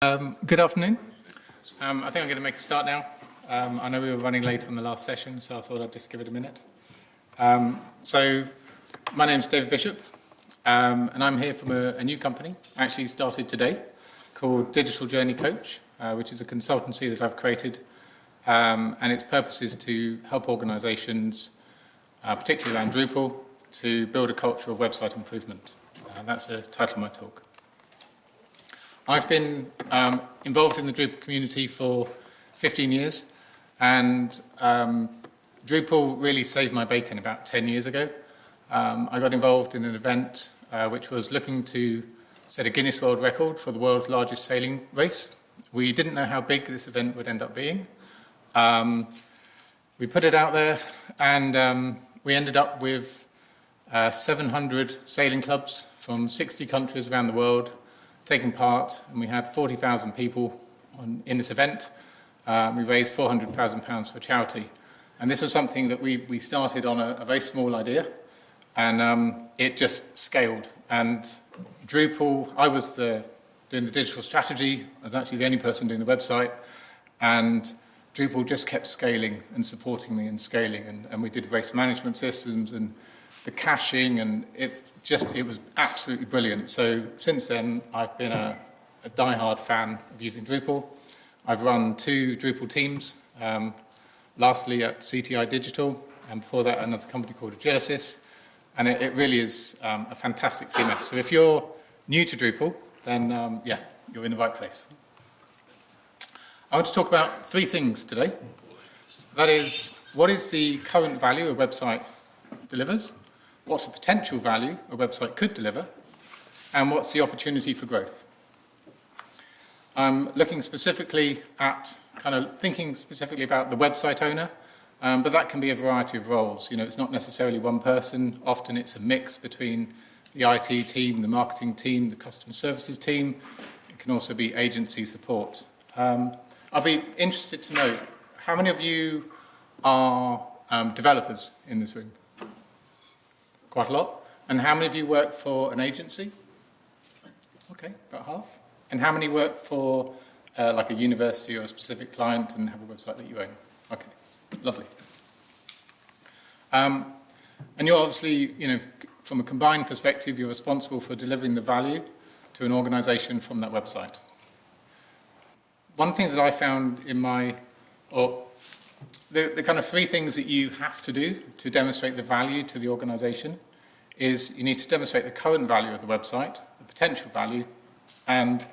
Good afternoon. I think I'm going to make a start now. I know we were running late on the last session, so I thought I'd just give it a minute. So my name's David Bishop, and I'm here from a new company, actually started today, called Digital Journey Coach, which is a consultancy that I've created, and its purpose is to help organisations, particularly around Drupal, to build a culture of website improvement. That's the title of my talk. I've been involved in the Drupal community for 15 years, and Drupal really saved my bacon about 10 years ago. I got involved in an event which was looking to set a Guinness World Record for the world's largest sailing race. We didn't know how big this event would end up being. We put it out there, and we ended up with 700 sailing clubs from 60 countries around the world taking part, and we had 40,000 people in this event. We raised £400,000 for charity. And this was something that we started on a very small idea, and it just scaled. And Drupal, I was doing the digital strategy. I was actually the only person doing the website, and Drupal just kept scaling and supporting me and scaling, and we did race management systems and the caching, and it was absolutely brilliant. So since then, I've been a die-hard fan of using Drupal. I've run 2 Drupal teams, lastly at CTI Digital, and before that another company called Genesis, and it really is a fantastic CMS. So if you're new to Drupal, then yeah, you're in the right place. I want to talk about 3 things today. That is, what is the current value a website delivers? What's the potential value a website could deliver? And what's the opportunity for growth? I'm looking specifically at, thinking specifically about the website owner, but that can be a variety of roles. You know, it's not necessarily one person. Often it's a mix between the IT team, the marketing team, the customer services team. It can also be agency support. I'll be interested to know, how many of you are developers in this room? Quite a lot. And how many of you work for an agency? Okay, about half. And how many work for like a university or a specific client and have a website that you own? Okay, lovely. And you're obviously, from a combined perspective, you're responsible for delivering the value to an organisation from that website. One thing that I found in the kind of 3 things that you have to do to demonstrate the value to the organisation is you need to demonstrate the current value of the website, the potential value, and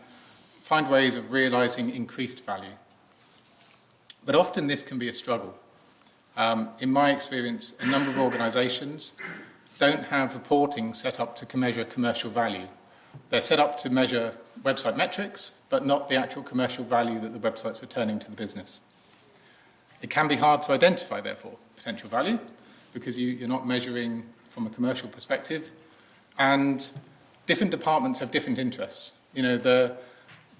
find ways of realising increased value. But often this can be a struggle. In my experience, a number of organisations don't have reporting set up to measure commercial value. They're set up to measure website metrics, but not the actual commercial value that the website's returning to the business. It can be hard to identify, therefore, potential value, because you're not measuring from a commercial perspective, and different departments have different interests. The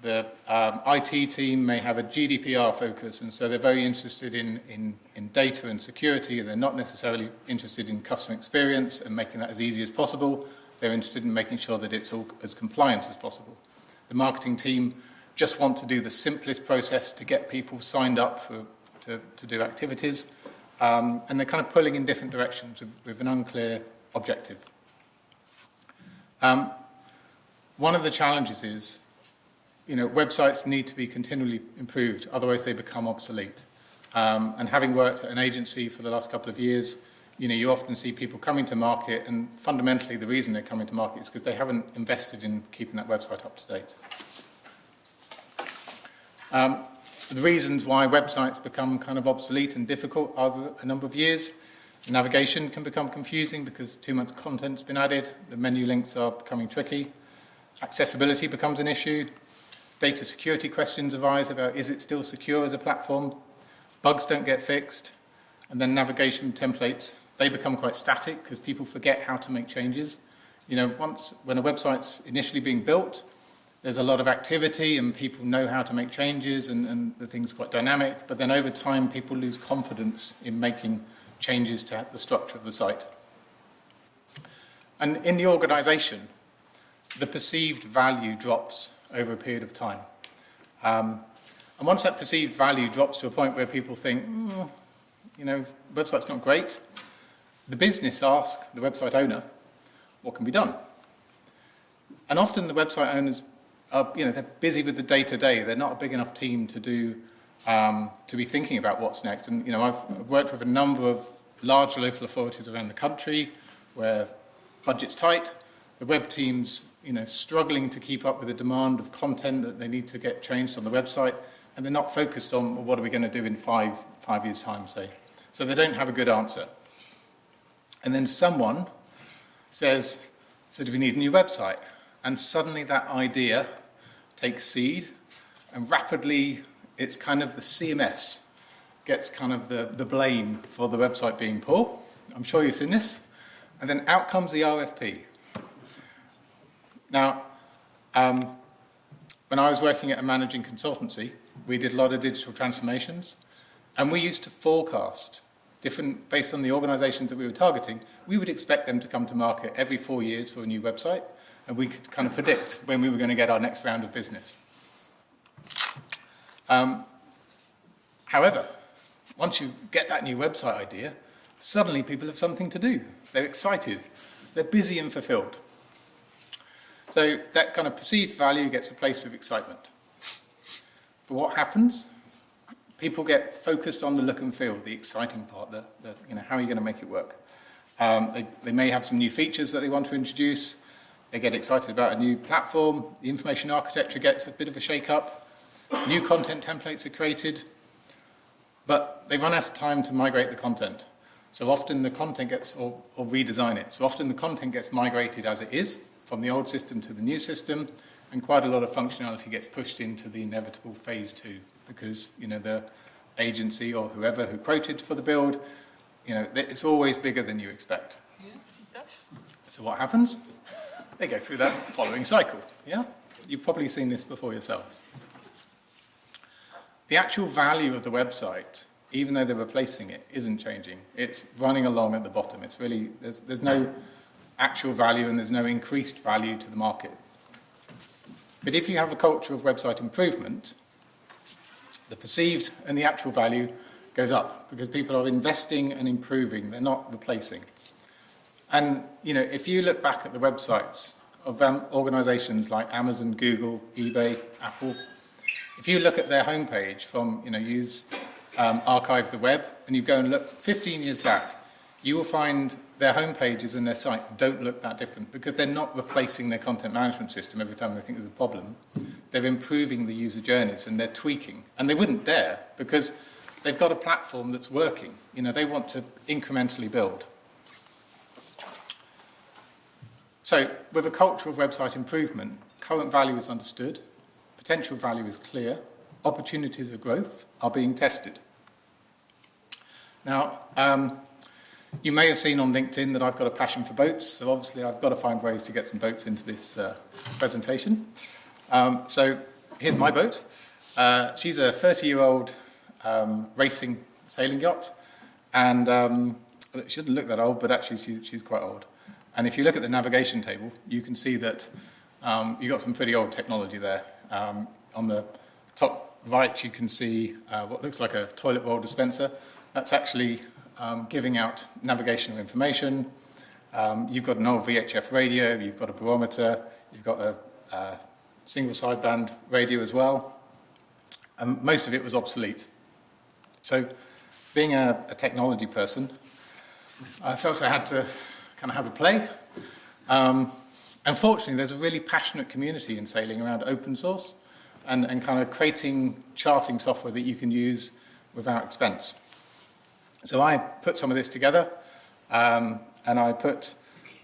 IT team may have a GDPR focus, and so they're very interested in data and security, and they're not necessarily interested in customer experience and making that as easy as possible. They're interested in making sure that it's all as compliant as possible. The marketing team just want to do the simplest process to get people signed up to do activities, and they're kind of pulling in different directions with an unclear objective. One of the challenges is, websites need to be continually improved, otherwise they become obsolete. And having worked at an agency for the last couple of years, you often see people coming to market, and fundamentally the reason they're coming to market is because they haven't invested in keeping that website up to date. The reasons why websites become kind of obsolete and difficult over a number of years: navigation can become confusing because too much content's been added, the menu links are becoming tricky, accessibility becomes an issue, data security questions arise about is it still secure as a platform, bugs don't get fixed, and then navigation templates, they become quite static because people forget how to make changes. When a website's initially being built, there's a lot of activity and people know how to make changes, and the thing's quite dynamic, but then over time people lose confidence in making changes to the structure of the site. And in the organisation, the perceived value drops over a period of time. And once that perceived value drops to a point where people think, website's not great, the business asks the website owner, what can be done? And often the website owners are, they're busy with the day-to-day. They're not a big enough team to do, to be thinking about what's next. And, I've worked with a number of large local authorities around the country where budget's tight, the web team's, struggling to keep up with the demand of content that they need to get changed on the website, and they're not focused on, well, what are we going to do in five years' time, say. So they don't have a good answer. And then someone says, so do we need a new website? And suddenly that idea takes seed, and rapidly it's kind of the CMS gets kind of the blame for the website being poor. I'm sure you've seen this. And then out comes the RFP. Now, when I was working at a managing consultancy, we did a lot of digital transformations, and we used to forecast based on the organizations that we were targeting. We would expect them to come to market every 4 years for a new website, and we could kind of predict when we were going to get our next round of business. However, once you get that new website idea, suddenly people have something to do. They're excited. They're busy and fulfilled. So that kind of perceived value gets replaced with excitement. But what happens? People get focused on the look and feel, the exciting part, how are you going to make it work? They may have some new features that they want to introduce. They get excited about a new platform. The information architecture gets a bit of a shake-up. New content templates are created. But they run out of time to migrate the content. So often the content gets, or redesign it. So often the content gets migrated as it is, from the old system to the new system, and quite a lot of functionality gets pushed into the inevitable phase 2, because the agency or whoever who quoted for the build, it's always bigger than you expect. Yeah, it does. So what happens? They go through that following cycle. Yeah, you've probably seen this before yourselves. The actual value of the website, even though they're replacing it, isn't changing. It's running along at the bottom. It's really there's no actual value, and there's no increased value to the market. But if you have a culture of website improvement, the perceived and the actual value goes up, because people are investing and improving. They're not replacing. And if you look back at the websites of organizations like Amazon, Google, eBay, Apple, if you look at their homepage from, use Archive the Web, and you go and look 15 years back, you will find their homepages and their site don't look that different, because they're not replacing their content management system every time they think there's a problem. They're improving the user journeys, and they're tweaking. And they wouldn't dare, because they've got a platform that's working. They want to incrementally build. So with a culture of website improvement, current value is understood, potential value is clear, opportunities of growth are being tested. Now, you may have seen on LinkedIn that I've got a passion for boats, so obviously I've got to find ways to get some boats into this presentation. So here's my boat. She's a 30-year-old racing sailing yacht, and she doesn't look that old, but actually she's quite old. And if you look at the navigation table, you can see that you've got some pretty old technology there. On the top right, you can see what looks like a toilet roll dispenser. That's actually giving out navigational information. You've got an old VHF radio, you've got a barometer, you've got a single sideband radio as well. And most of it was obsolete. So being a technology person, I felt I had to kind of have a play. Unfortunately, there's a really passionate community in sailing around open source and kind of creating charting software that you can use without expense. So I put some of this together, and I put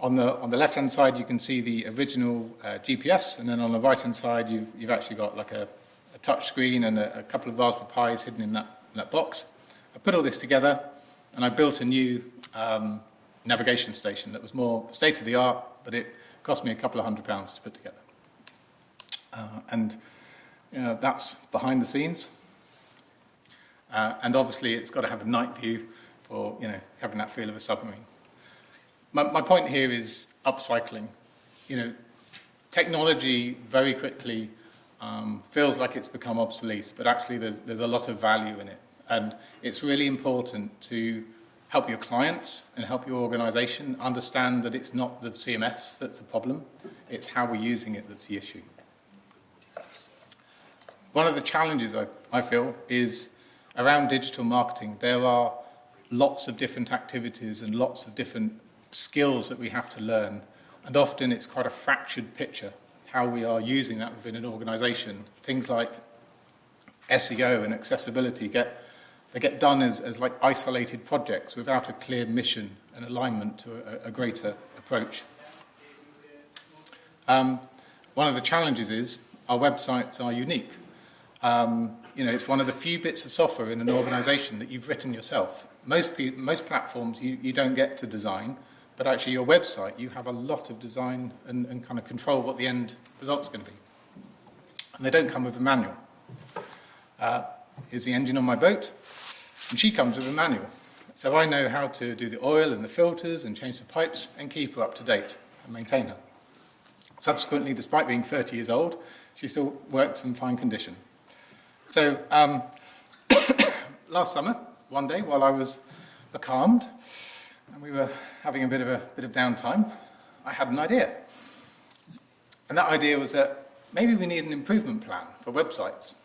on the left-hand side you can see the original GPS, and then on the right-hand side you've actually got like a touch screen and a couple of Raspberry Pis hidden in that box. I put all this together, and I built a new navigation station that was more state-of-the-art, but it cost me a couple of £100 to put together. And that's behind the scenes. And obviously it's got to have a night view for having that feel of a submarine. My point here is upcycling. Technology very quickly feels like it's become obsolete, but actually there's a lot of value in it. And it's really important to help your clients and help your organization understand that it's not the CMS that's the problem, it's how we're using it that's the issue. One of the challenges I feel is around digital marketing. There are lots of different activities and lots of different skills that we have to learn, and often it's quite a fractured picture how we are using that within an organization. Things like SEO and accessibility get done as like isolated projects without a clear mission and alignment to a greater approach. One of the challenges is our websites are unique. It's one of the few bits of software in an organization that you've written yourself. Most platforms you don't get to design, but actually your website, you have a lot of design and kind of control what the end result's going to be. And they don't come with a manual. Here's the engine on my boat, and she comes with a manual. So I know how to do the oil and the filters and change the pipes and keep her up to date and maintain her. Subsequently, despite being 30 years old, she still works in fine condition. So last summer, one day while I was becalmed and we were having a bit of downtime, I had an idea. And that idea was that maybe we need an improvement plan for websites.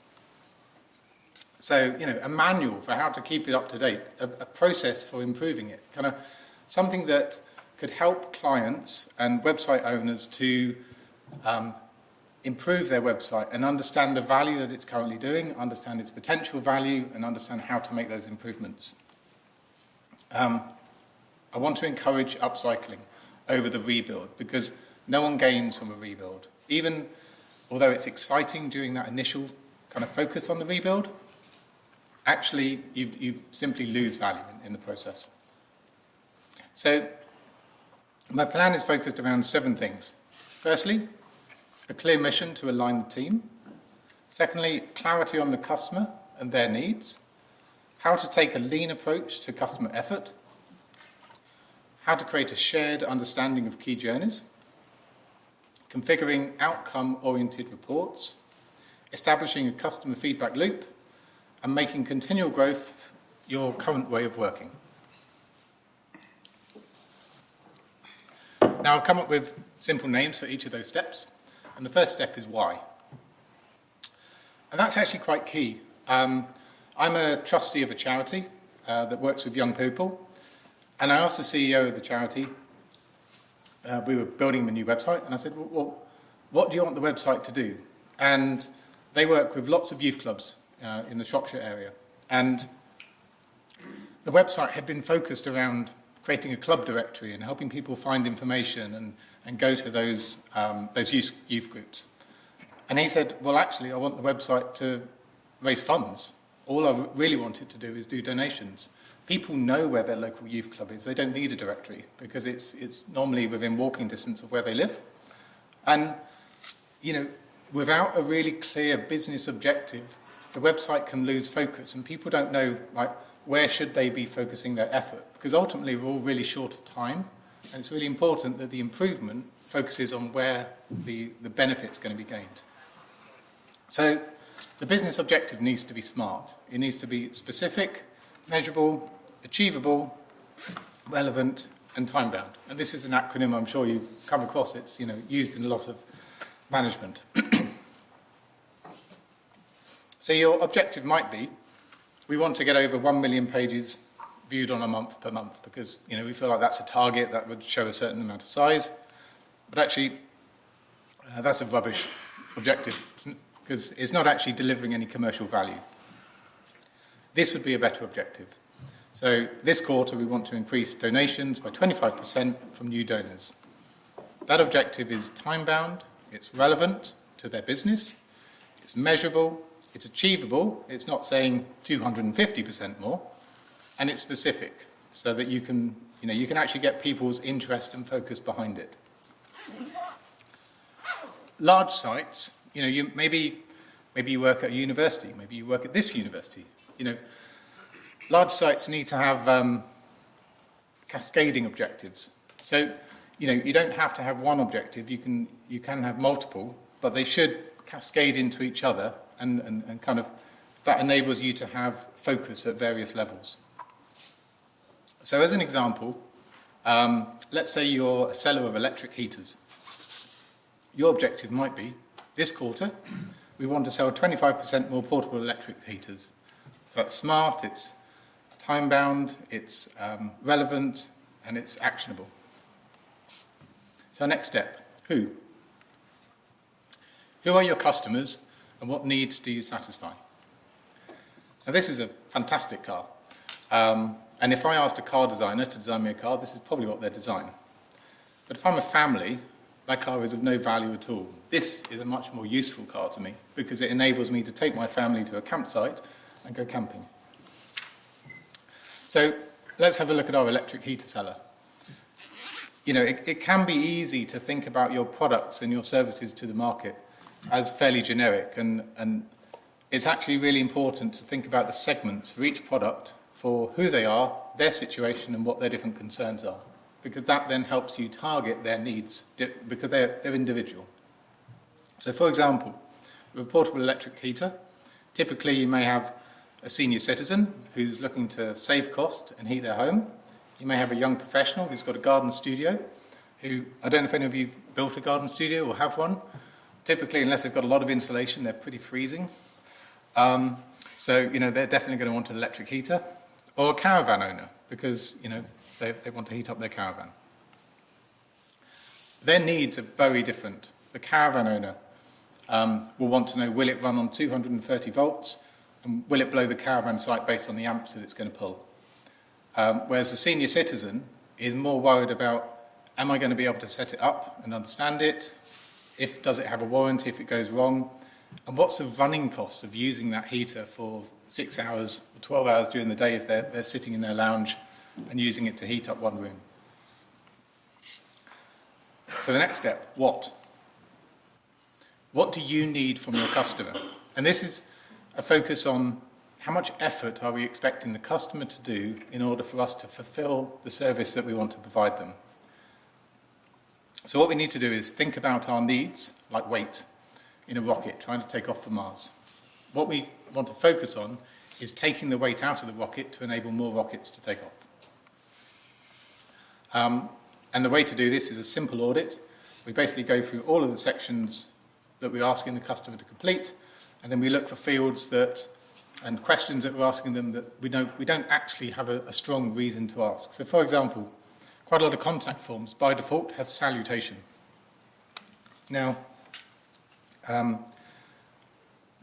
So, a manual for how to keep it up to date, a process for improving it, kind of something that could help clients and website owners to improve their website and understand the value that it's currently doing, understand its potential value, and understand how to make those improvements. I want to encourage upcycling over the rebuild because no one gains from a rebuild. Even although it's exciting during that initial kind of focus on the rebuild, actually you simply lose value in the process. So my plan is focused around 7 things. Firstly, a clear mission to align the team. Secondly, clarity on the customer and their needs. How to take a lean approach to customer effort. How to create a shared understanding of key journeys. Configuring outcome-oriented reports. Establishing a customer feedback loop. And making continual growth your current way of working. Now I've come up with simple names for each of those steps. And the first step is why. And that's actually quite key. I'm a trustee of a charity that works with young people. And I asked the CEO of the charity, we were building a new website, and I said, well, what do you want the website to do? And they work with lots of youth clubs in the Shropshire area. And the website had been focused around creating a club directory and helping people find information and go to those youth groups. And he said, well, actually, I want the website to raise funds. All I really want it to do is do donations. People know where their local youth club is. They don't need a directory because it's normally within walking distance of where they live. And, without a really clear business objective, the website can lose focus and people don't know, where should they be focusing their effort? Because ultimately we're all really short of time, and it's really important that the improvement focuses on where the benefit's going to be gained. So the business objective needs to be smart. It needs to be specific, measurable, achievable, relevant, and time-bound. And this is an acronym I'm sure you've come across. It's used in a lot of management. So your objective might be, we want to get over 1 million pages viewed on a month per month because we feel like that's a target that would show a certain amount of size. But actually, that's a rubbish objective because it's not actually delivering any commercial value. This would be a better objective. So this quarter, we want to increase donations by 25% from new donors. That objective is time-bound, it's relevant to their business, it's measurable, it's achievable, it's not saying 250% more, and it's specific so that you can actually get people's interest and focus behind it. Large sites, maybe you work at a university, maybe you work at this university. Large sites need to have cascading objectives. So, you don't have to have one objective. You can have multiple, but they should cascade into each other, and kind of that enables you to have focus at various levels. So as an example, let's say you're a seller of electric heaters. Your objective might be, this quarter, we want to sell 25% more portable electric heaters. That's smart, it's time-bound, it's relevant, and it's actionable. So next step, who? Who are your customers, and what needs do you satisfy? Now this is a fantastic car. And if I asked a car designer to design me a car, this is probably what they'd design. But if I'm a family, that car is of no value at all. This is a much more useful car to me because it enables me to take my family to a campsite and go camping. So let's have a look at our electric heater seller. You know, it can be easy to think about your products and your services to the market as fairly generic, and it's actually really important to think about the segments for each product, for who they are, their situation, and what their different concerns are, because that then helps you target their needs, because they're individual. So for example, with a portable electric heater, typically you may have a senior citizen who's looking to save cost and heat their home. You may have a young professional who's got a garden studio, who, I don't know if any of you have built a garden studio or have one. Typically, unless they've got a lot of insulation, they're pretty freezing. So, you know, they're definitely going to want an electric heater. Or a caravan owner, because, you know, they want to heat up their caravan. Their needs are very different. The caravan owner will want to know, will it run on 230 volts? And will it blow the caravan site based on the amps that it's going to pull? Whereas the senior citizen is more worried about, am I going to be able to set it up and understand it? Does it have a warranty if it goes wrong? And what's the running cost of using that heater for 6 hours or 12 hours during the day if they're sitting in their lounge and using it to heat up one room? So the next step, what? What do you need from your customer? And this is a focus on how much effort are we expecting the customer to do in order for us to fulfill the service that we want to provide them. So what we need to do is think about our needs, like weight in a rocket trying to take off for Mars. What we want to focus on is taking the weight out of the rocket to enable more rockets to take off. And the way to do this is a simple audit. We basically go through all of the sections that we're asking the customer to complete, and then we look for fields and questions that we're asking them that we don't actually have a strong reason to ask. So for example, quite a lot of contact forms by default have salutation. Now,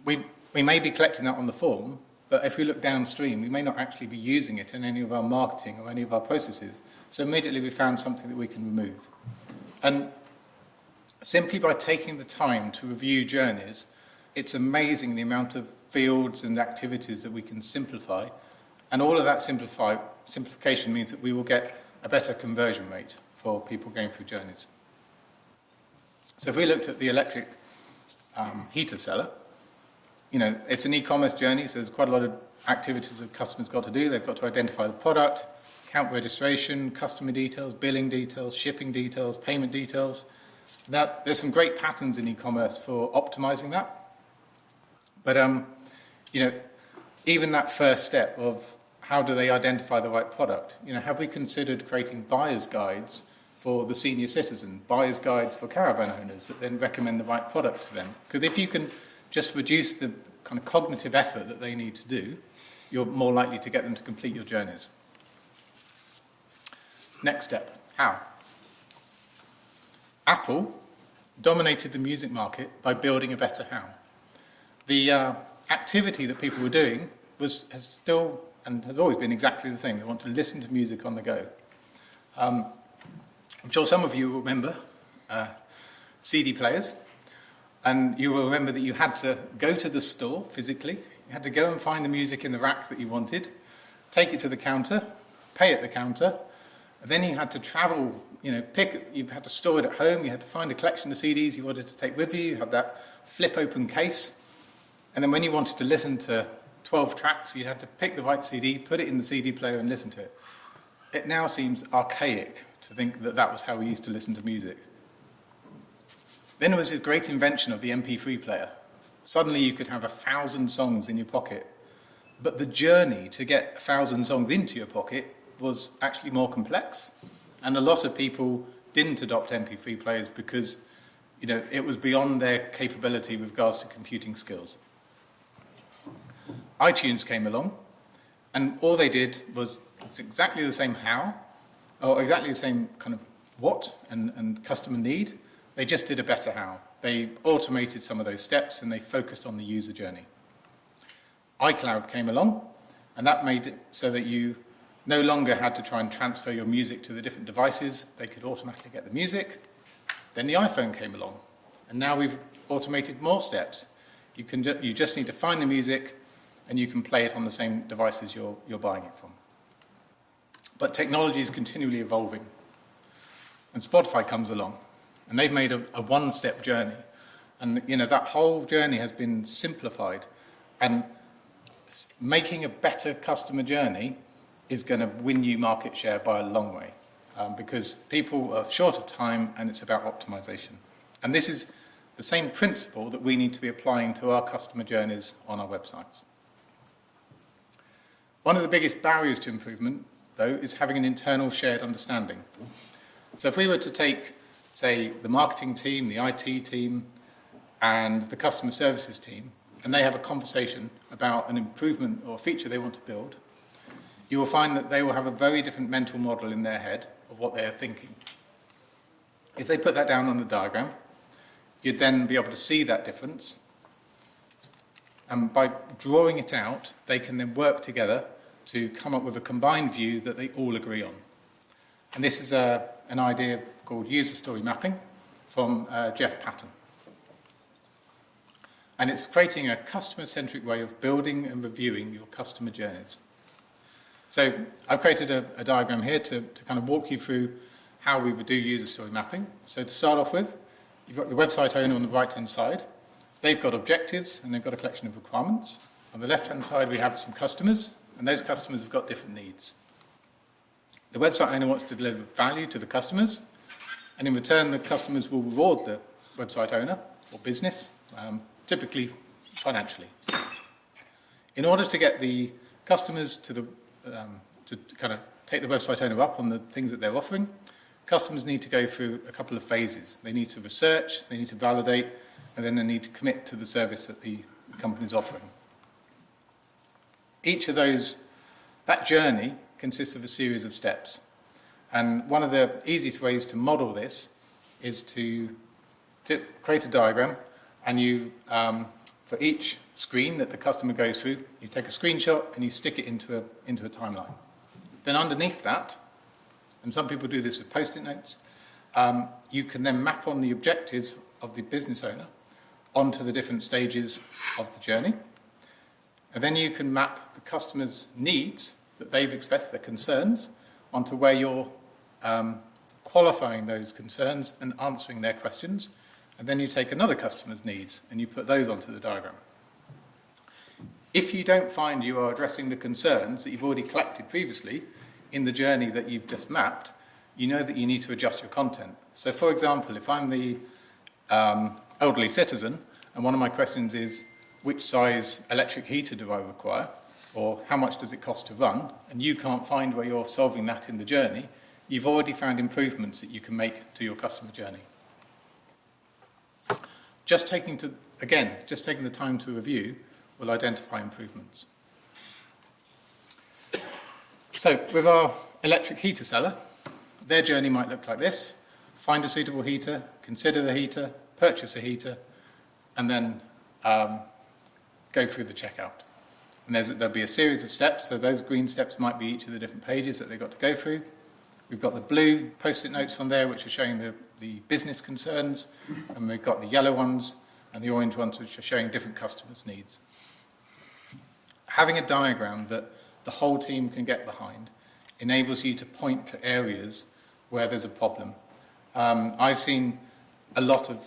we may be collecting that on the form, but if we look downstream, we may not actually be using it in any of our marketing or any of our processes. So immediately we found something that we can remove. And simply by taking the time to review journeys, it's amazing the amount of fields and activities that we can simplify. And all of that simplification means that we will get a better conversion rate for people going through journeys. So if we looked at the electric heater seller, you know, it's an e-commerce journey, so there's quite a lot of activities that customers got to do. They've got to identify the product, account registration, customer details, billing details, shipping details, payment details. There's some great patterns in e-commerce for optimizing that. But, you know, even that first step of how do they identify the right product? You know, have we considered creating buyer's guides for the senior citizen, buyer's guides for caravan owners that then recommend the right products to them? Because if you can just reduce the kind of cognitive effort that they need to do, you're more likely to get them to complete your journeys. Next step, how? Apple dominated the music market by building a better how. The activity that people were doing has still and has always been exactly the same. They want to listen to music on the go. I'm sure some of you will remember CD players, and you will remember that you had to go to the store physically. You had to go and find the music in the rack that you wanted, take it to the counter, pay at the counter, and then you had to travel, you know, you had to store it at home, you had to find a collection of CDs you wanted to take with you, you had that flip open case, and then when you wanted to listen to 12 tracks, you had to pick the right CD, put it in the CD player and listen to it. It now seems archaic to think that that was how we used to listen to music. Then there was this great invention of the MP3 player. Suddenly you could have 1,000 songs in your pocket, but the journey to get 1,000 songs into your pocket was actually more complex, and a lot of people didn't adopt MP3 players because it was beyond their capability with regards to computing skills. iTunes came along, and all they did was it's exactly the same how, or exactly the same kind of what and customer need. They just did a better how. They automated some of those steps and they focused on the user journey. iCloud came along, and that made it so that you no longer had to try and transfer your music to the different devices. They could automatically get the music. Then the iPhone came along, and now we've automated more steps. You just need to find the music, and you can play it on the same devices you're buying it from. But technology is continually evolving, and Spotify comes along, and they've made a one-step journey, and that whole journey has been simplified, and making a better customer journey is going to win you market share by a long way, because people are short of time, and it's about optimization. And this is the same principle that we need to be applying to our customer journeys on our websites. One of the biggest barriers to improvement, though, is having an internal shared understanding. So if we were to take, say, the marketing team, the IT team, and the customer services team, and they have a conversation about an improvement or feature they want to build, you will find that they will have a very different mental model in their head of what they are thinking. If they put that down on a diagram, you'd then be able to see that difference, and by drawing it out, they can then work together to come up with a combined view that they all agree on. And this is an idea called user story mapping from Jeff Patton. And it's creating a customer-centric way of building and reviewing your customer journeys. So I've created a diagram here to kind of walk you through how we would do user story mapping. So to start off with, you've got the website owner on the right-hand side. They've got objectives, and they've got a collection of requirements. On the left-hand side, we have some customers, and those customers have got different needs. The website owner wants to deliver value to the customers, and in return, the customers will reward the website owner or business, typically financially. In order to get the customers to kind of take the website owner up on the things that they're offering, customers need to go through a couple of phases. They need to research, they need to validate, and then they need to commit to the service that the company is offering. Each of those, that journey consists of a series of steps. And one of the easiest ways to model this is to create a diagram, and you, for each screen that the customer goes through, you take a screenshot and you stick it into a timeline. Then underneath that, and some people do this with post-it notes, you can then map on the objectives of the business owner onto the different stages of the journey. And then you can map the customer's needs that they've expressed, their concerns, onto where you're qualifying those concerns and answering their questions. And then you take another customer's needs and you put those onto the diagram. If you don't find you are addressing the concerns that you've already collected previously in the journey that you've just mapped, you know that you need to adjust your content. So for example, if I'm the elderly citizen and one of my questions is, which size electric heater do I require, or how much does it cost to run, and you can't find where you're solving that in the journey, you've already found improvements that you can make to your customer journey. Just taking the time to review will identify improvements. So with our electric heater seller, their journey might look like this: find a suitable heater, consider the heater, purchase a heater, and then go through the checkout. And there'll be a series of steps, so those green steps might be each of the different pages that they've got to go through. We've got the blue post-it notes on there, which are showing the business concerns, and we've got the yellow ones and the orange ones, which are showing different customers' needs. Having a diagram that the whole team can get behind enables you to point to areas where there's a problem. I've seen a lot of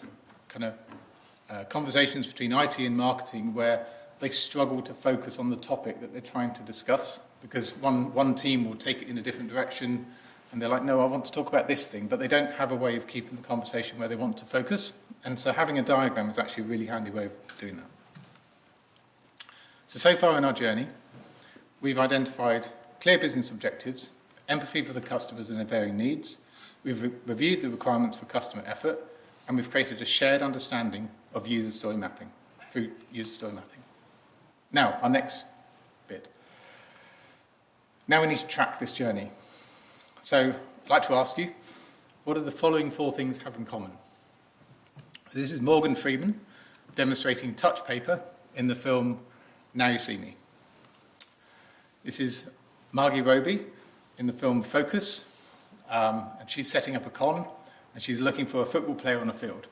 kind of conversations between IT and marketing where they struggle to focus on the topic that they're trying to discuss, because one team will take it in a different direction, and they're like, no, I want to talk about this thing, but they don't have a way of keeping the conversation where they want to focus. And so having a diagram is actually a really handy way of doing that. So far in our journey, we've identified clear business objectives, empathy for the customers and their varying needs, we've reviewed the requirements for customer effort, and we've created a shared understanding of user story mapping, through user story mapping. Now, our next bit. Now we need to track this journey. So I'd like to ask you, what do the following 4 things have in common? So this is Morgan Freeman demonstrating touch paper in the film Now You See Me. This is Margie Roby in the film Focus, and she's setting up a con, and she's looking for a football player on a field.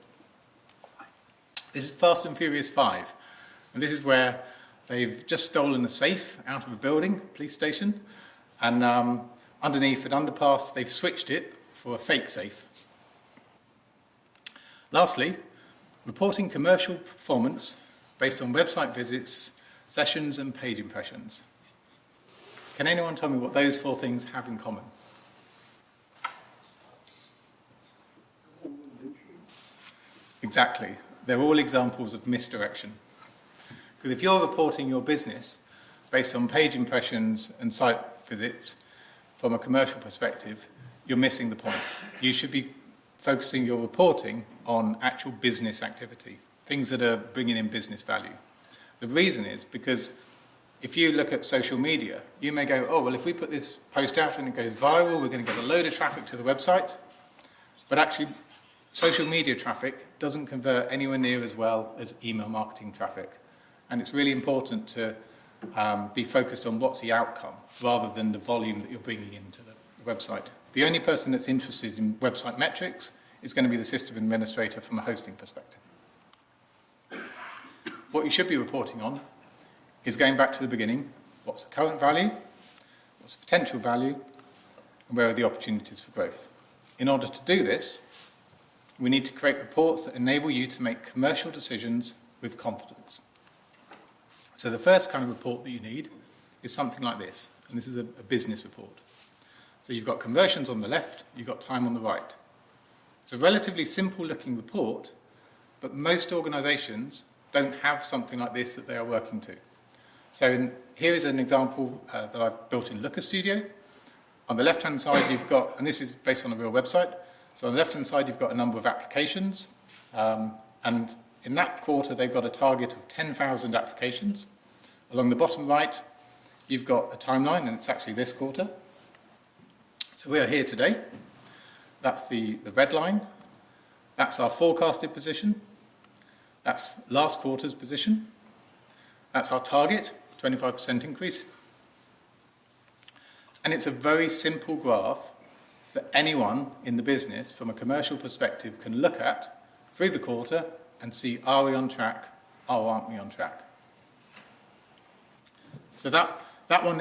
This is Fast and Furious 5, and this is where they've just stolen a safe out of a building, police station, and underneath an underpass, they've switched it for a fake safe. Lastly, reporting commercial performance based on website visits, sessions, and page impressions. Can anyone tell me what those 4 things have in common? Exactly. They're all examples of misdirection. Because if you're reporting your business based on page impressions and site visits from a commercial perspective, you're missing the point. You should be focusing your reporting on actual business activity, things that are bringing in business value. The reason is because if you look at social media, you may go, oh, well, if we put this post out and it goes viral, we're going to get a load of traffic to the website. But actually, social media traffic doesn't convert anywhere near as well as email marketing traffic. And it's really important to be focused on what's the outcome rather than the volume that you're bringing into the website. The only person that's interested in website metrics is going to be the system administrator from a hosting perspective. What you should be reporting on is going back to the beginning. What's the current value? What's the potential value? And where are the opportunities for growth? In order to do this, we need to create reports that enable you to make commercial decisions with confidence. So the first kind of report that you need is something like this, and this is a business report. So you've got conversions on the left, you've got time on the right. It's a relatively simple looking report, but most organizations don't have something like this that they are working to. So here is an example that I've built in Looker Studio. On the left-hand side, you've got, and this is based on a real website, so on the left-hand side, you've got a number of applications, and in that quarter, they've got a target of 10,000 applications. Along the bottom right, you've got a timeline, and it's actually this quarter. So we are here today. That's the red line. That's our forecasted position. That's last quarter's position. That's our target, 25% increase. And it's a very simple graph that anyone in the business, from a commercial perspective, can look at through the quarter and see, are we on track, or aren't we on track? So that one,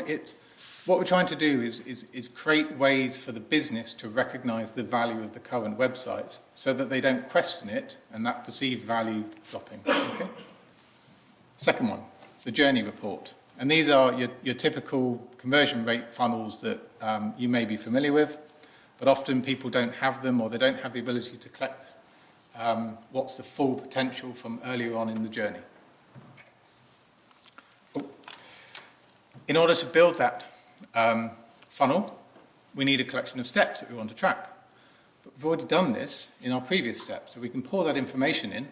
what we're trying to do is create ways for the business to recognise the value of the current websites so that they don't question it and that perceived value dropping. Okay? Second one, the journey report. And these are your typical conversion rate funnels that you may be familiar with, but often people don't have them or they don't have the ability to collect what's the full potential from earlier on in the journey. In order to build that funnel, we need a collection of steps that we want to track. But we've already done this in our previous steps, so we can pour that information in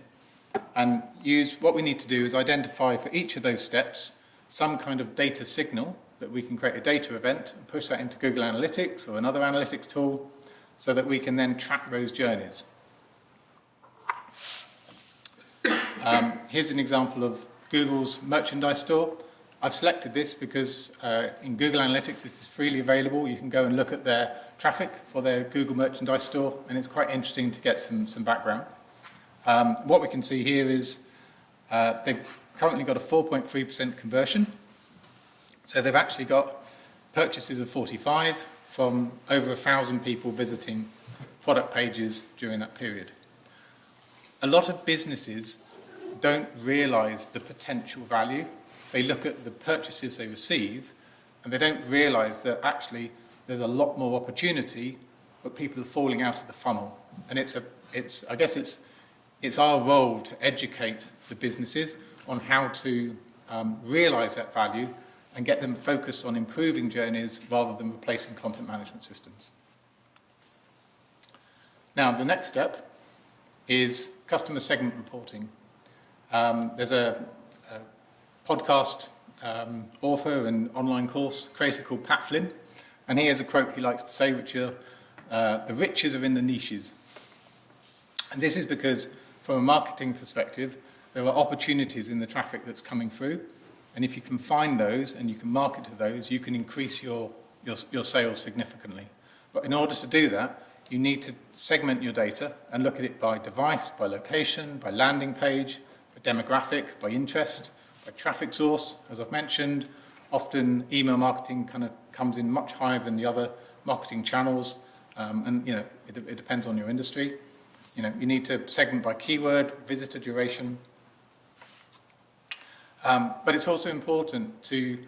and use what we need to do is identify for each of those steps some kind of data signal that we can create a data event and push that into Google Analytics or another analytics tool so that we can then track those journeys. Here's an example of Google's merchandise store. I've selected this because in Google Analytics this is freely available. You can go and look at their traffic for their Google merchandise store, and it's quite interesting to get some background. What we can see here is they've currently got a 4.3% conversion. So they've actually got purchases of 45 from over 1,000 people visiting product pages during that period. A lot of businesses don't realise the potential value. They look at the purchases they receive and they don't realise that actually there's a lot more opportunity, but people are falling out of the funnel. And I guess it's our role to educate the businesses on how to realize that value and get them focused on improving journeys rather than replacing content management systems. Now, the next step is customer segment reporting. There's a podcast author and online course creator called Pat Flynn, and he has a quote he likes to say, which are, the riches are in the niches. And this is because, from a marketing perspective, there are opportunities in the traffic that's coming through, and if you can find those and you can market to those, you can increase your sales significantly. But in order to do that, you need to segment your data and look at it by device, by location, by landing page, by demographic, by interest, by traffic source. As I've mentioned, often email marketing kind of comes in much higher than the other marketing channels, and it depends on your industry. You need to segment by keyword, visitor duration. But it's also important to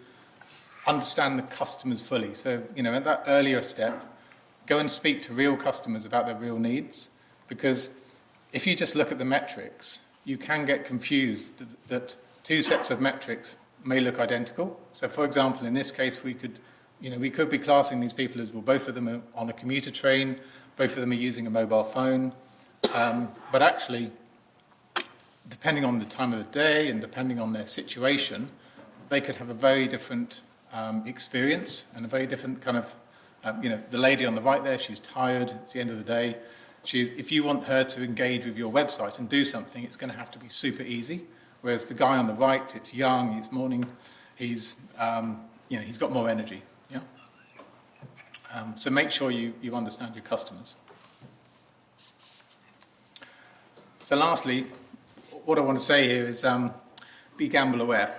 understand the customers fully. So, at that earlier step, go and speak to real customers about their real needs, because if you just look at the metrics, you can get confused that two sets of metrics may look identical. So, for example, in this case, we could be classing these people as, well, both of them are on a commuter train, both of them are using a mobile phone, but actually, depending on the time of the day and depending on their situation, they could have a very different experience and a very different kind of, the lady on the right there, she's tired, it's the end of the day. If you want her to engage with your website and do something, it's going to have to be super easy. Whereas the guy on the right, it's young, it's morning, he's got more energy. Yeah. So make sure you understand your customers. So lastly, what I want to say here is be gamble aware.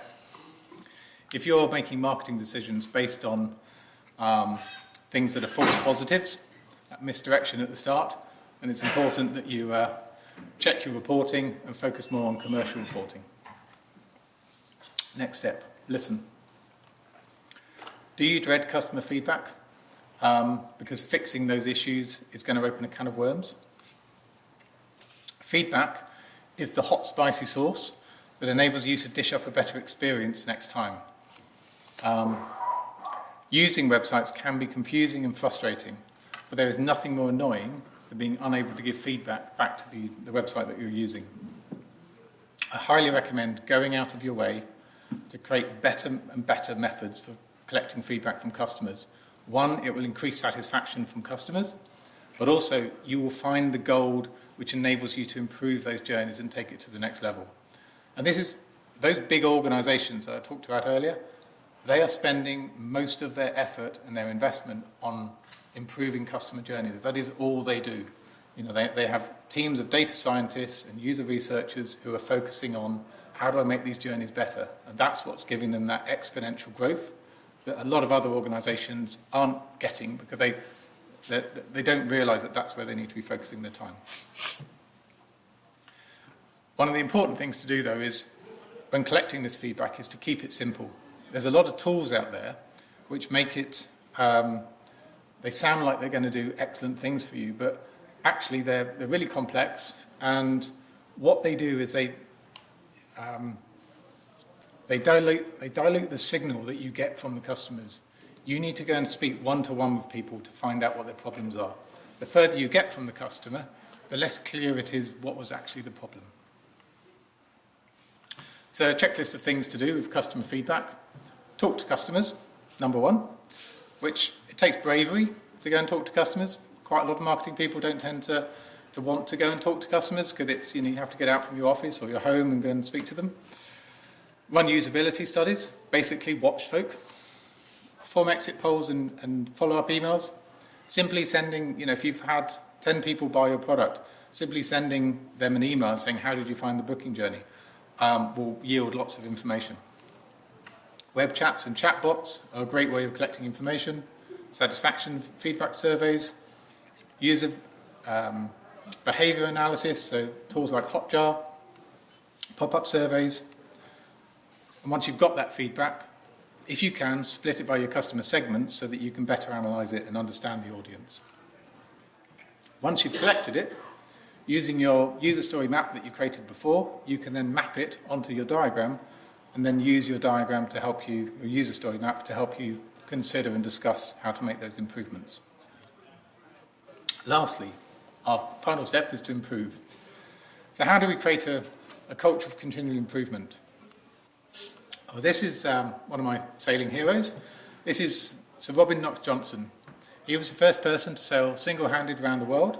If you're making marketing decisions based on things that are false positives, that misdirection at the start, then it's important that you check your reporting and focus more on commercial reporting. Next step, listen. Do you dread customer feedback? Because fixing those issues is going to open a can of worms. Feedback is the hot, spicy sauce that enables you to dish up a better experience next time. Using websites can be confusing and frustrating, but there is nothing more annoying than being unable to give feedback back to the website that you're using. I highly recommend going out of your way to create better and better methods for collecting feedback from customers. One, it will increase satisfaction from customers, but also you will find the gold which enables you to improve those journeys and take it to the next level. And this is those big organizations that I talked about earlier, they are spending most of their effort and their investment on improving customer journeys. That is all they do. They have teams of data scientists and user researchers who are focusing on how do I make these journeys better? And that's what's giving them that exponential growth that a lot of other organizations aren't getting because they don't realize that that's where they need to be focusing their time. One of the important things to do, though, is when collecting this feedback is to keep it simple. There's a lot of tools out there which make it, they sound like they're going to do excellent things for you, but actually they're really complex, and what they do is they dilute the signal that you get from the customers. You need to go and speak one-to-one with people to find out what their problems are. The further you get from the customer, the less clear it is what was actually the problem. So a checklist of things to do with customer feedback. Talk to customers, number one, which it takes bravery to go and talk to customers. Quite a lot of marketing people don't tend to want to go and talk to customers because it's, you have to get out from your office or your home and go and speak to them. Run usability studies, basically watch folk. Form exit polls and follow-up emails. Simply sending, if you've had 10 people buy your product, simply sending them an email saying, how did you find the booking journey, will yield lots of information. Web chats and chatbots are a great way of collecting information. Satisfaction feedback surveys. User behavior analysis, so tools like Hotjar. Pop-up surveys. And once you've got that feedback, if you can, split it by your customer segments so that you can better analyze it and understand the audience. Once you've collected it, using your user story map that you created before, you can then map it onto your diagram and then use your diagram to help you, your user story map, to help you consider and discuss how to make those improvements. Lastly, our final step is to improve. So how do we create a culture of continual improvement? Well, this is one of my sailing heroes. This is Sir Robin Knox-Johnson. He was the first person to sail single-handed around the world.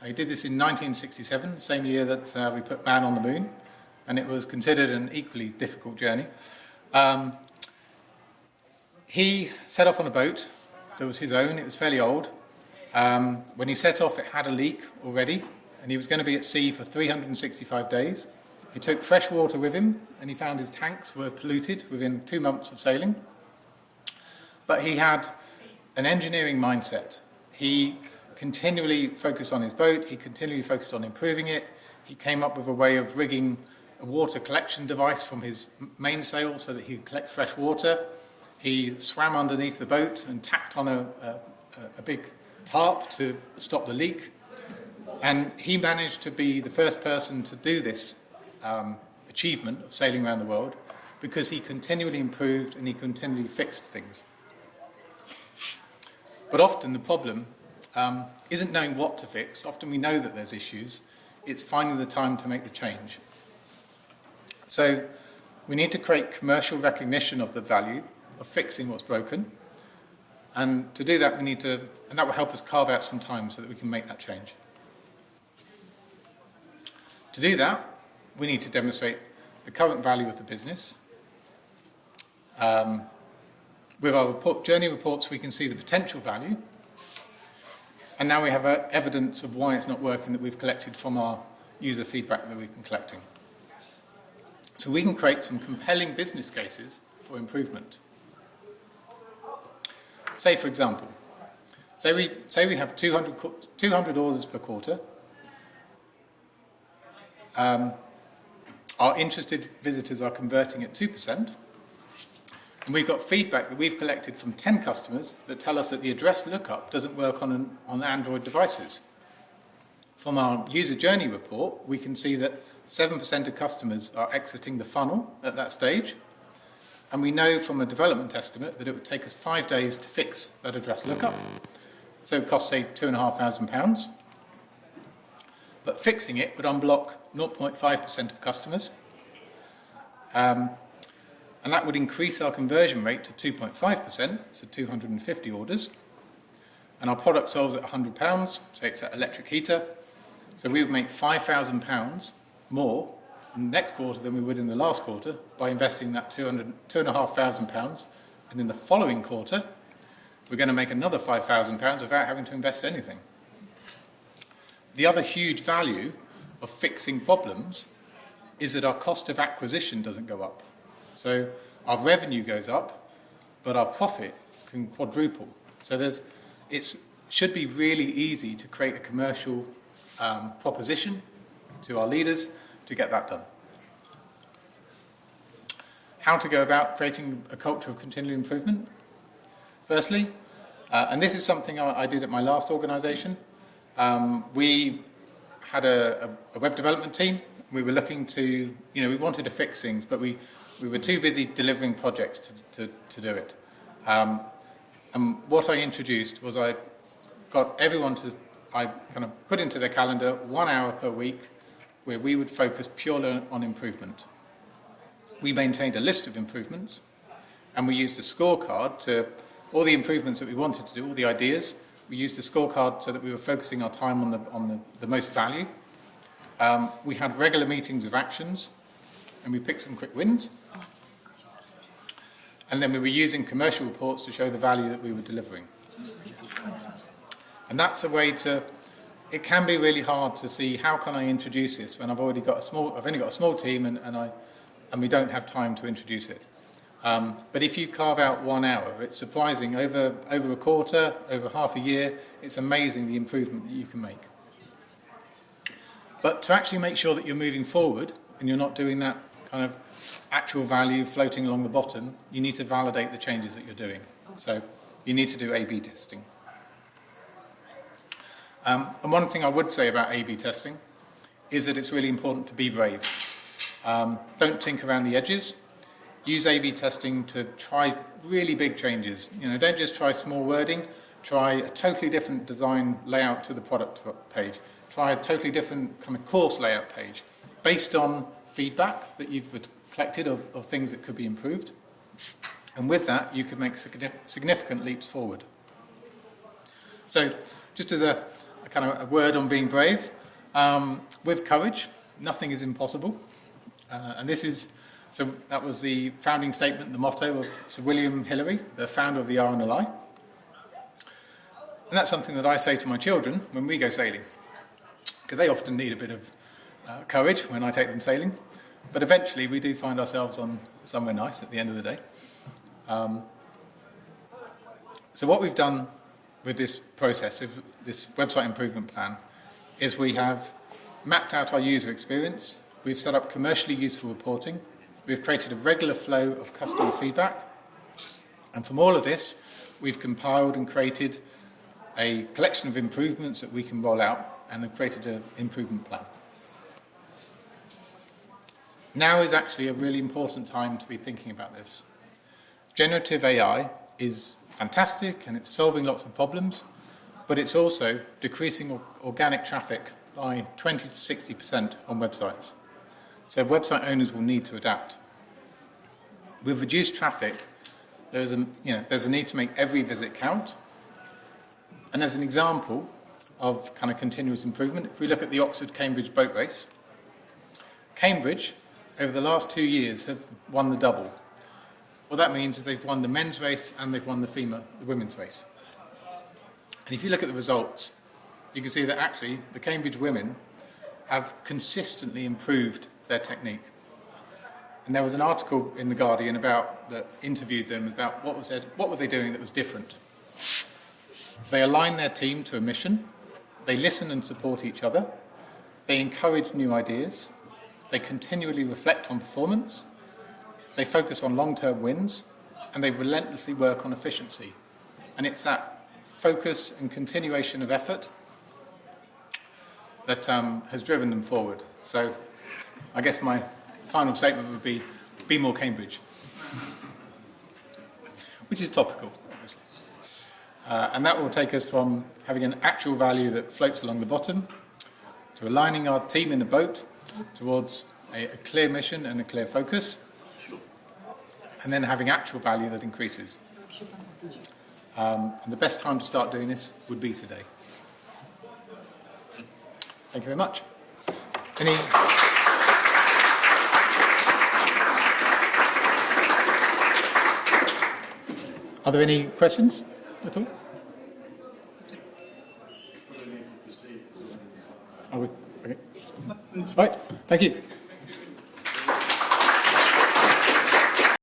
He did this in 1967, the same year that we put man on the moon, and it was considered an equally difficult journey. He set off on a boat that was his own. It was fairly old. When he set off, it had a leak already, and he was going to be at sea for 365 days. He took fresh water with him, and he found his tanks were polluted within 2 months of sailing. But he had an engineering mindset. He continually focused on his boat. He continually focused on improving it. He came up with a way of rigging a water collection device from his mainsail so that he could collect fresh water. He swam underneath the boat and tacked on a big tarp to stop the leak. And he managed to be the first person to do this achievement of sailing around the world because he continually improved and he continually fixed things. But often the problem isn't knowing what to fix. Often we know that there's issues. It's finding the time to make the change. So we need to create commercial recognition of the value of fixing what's broken. And to do that, and that will help us carve out some time so that we can make that change. To do that, we need to demonstrate the current value of the business. With our journey reports, we can see the potential value. And now we have evidence of why it's not working that we've collected from our user feedback that we've been collecting. So we can create some compelling business cases for improvement. Say, for example, say we have 200 orders per quarter. Our interested visitors are converting at 2%. And we've got feedback that we've collected from 10 customers that tell us that the address lookup doesn't work on Android devices. From our user journey report, we can see that 7% of customers are exiting the funnel at that stage. And we know from a development estimate that it would take us 5 days to fix that address lookup. So it costs, say, £2,500. But fixing it would unblock 0.5% of customers. And that would increase our conversion rate to 2.5%, so 250 orders. And our product solves at £100, so it's an electric heater. So we would make £5,000 more in the next quarter than we would in the last quarter by investing that £2,500. And in the following quarter, we're going to make another £5,000 without having to invest anything. The other huge value of fixing problems is that our cost of acquisition doesn't go up. So our revenue goes up, but our profit can quadruple. So it should be really easy to create a commercial proposition to our leaders to get that done. How to go about creating a culture of continual improvement? Firstly, and this is something I did at my last organisation, we had a web development team. We were looking to, we wanted to fix things, but we were too busy delivering projects to do it. And what I introduced was I got everyone I kind of put into their calendar 1 hour per week where we would focus purely on improvement. We maintained a list of improvements, and we used a scorecard to all the improvements that we wanted to do, all the ideas. We used a scorecard so that we were focusing our time on the most value. We had regular meetings with actions, and we picked some quick wins. And then we were using commercial reports to show the value that we were delivering. And that's a way it can be really hard to see how can I introduce this when I've only got a small team and we don't have time to introduce it. But if you carve out 1 hour, it's surprising. Over a quarter, over half a year, it's amazing the improvement that you can make. But to actually make sure that you're moving forward and you're not doing that kind of actual value floating along the bottom, you need to validate the changes that you're doing. So you need to do A/B testing. And one thing I would say about A/B testing is that it's really important to be brave. Don't tinker around the edges. Use A/B testing to try really big changes. Don't just try small wording. Try a totally different design layout to the product page. Try a totally different kind of course layout page based on feedback that you've collected of things that could be improved. And with that, you could make significant leaps forward. So just as a kind of a word on being brave, with courage, nothing is impossible. And so that was the founding statement, the motto of Sir William Hillary, the founder of the RNLI. And that's something that I say to my children when we go sailing, because they often need a bit of courage when I take them sailing. But eventually we do find ourselves on somewhere nice at the end of the day. So what we've done with this process, this website improvement plan, is we have mapped out our user experience, we've set up commercially useful reporting, we've created a regular flow of customer feedback, and from all of this, we've compiled and created a collection of improvements that we can roll out, and have created an improvement plan. Now is actually a really important time to be thinking about this. Generative AI is fantastic and it's solving lots of problems, but it's also decreasing organic traffic by 20 to 60% on websites. So website owners will need to adapt. With reduced traffic, there's a need to make every visit count. And as an example of kind of continuous improvement, if we look at the Oxford-Cambridge boat race, Cambridge, over the last 2 years, have won the double. What that means is they've won the men's race and they've won the women's race. And if you look at the results, you can see that actually the Cambridge women have consistently improved their technique. And there was an article in The Guardian that interviewed them about what were they doing that was different. They align their team to a mission, they listen and support each other, they encourage new ideas, they continually reflect on performance, they focus on long-term wins, and they relentlessly work on efficiency. And it's that focus and continuation of effort that has driven them forward. So I guess my final statement would be more Cambridge, which is topical, obviously. And that will take us from having an actual value that floats along the bottom to aligning our team in the boat towards a clear mission and a clear focus, and then having actual value that increases. And the best time to start doing this would be today. Thank you very much. Are there any questions at all? Are we? Okay. Right. Thank you.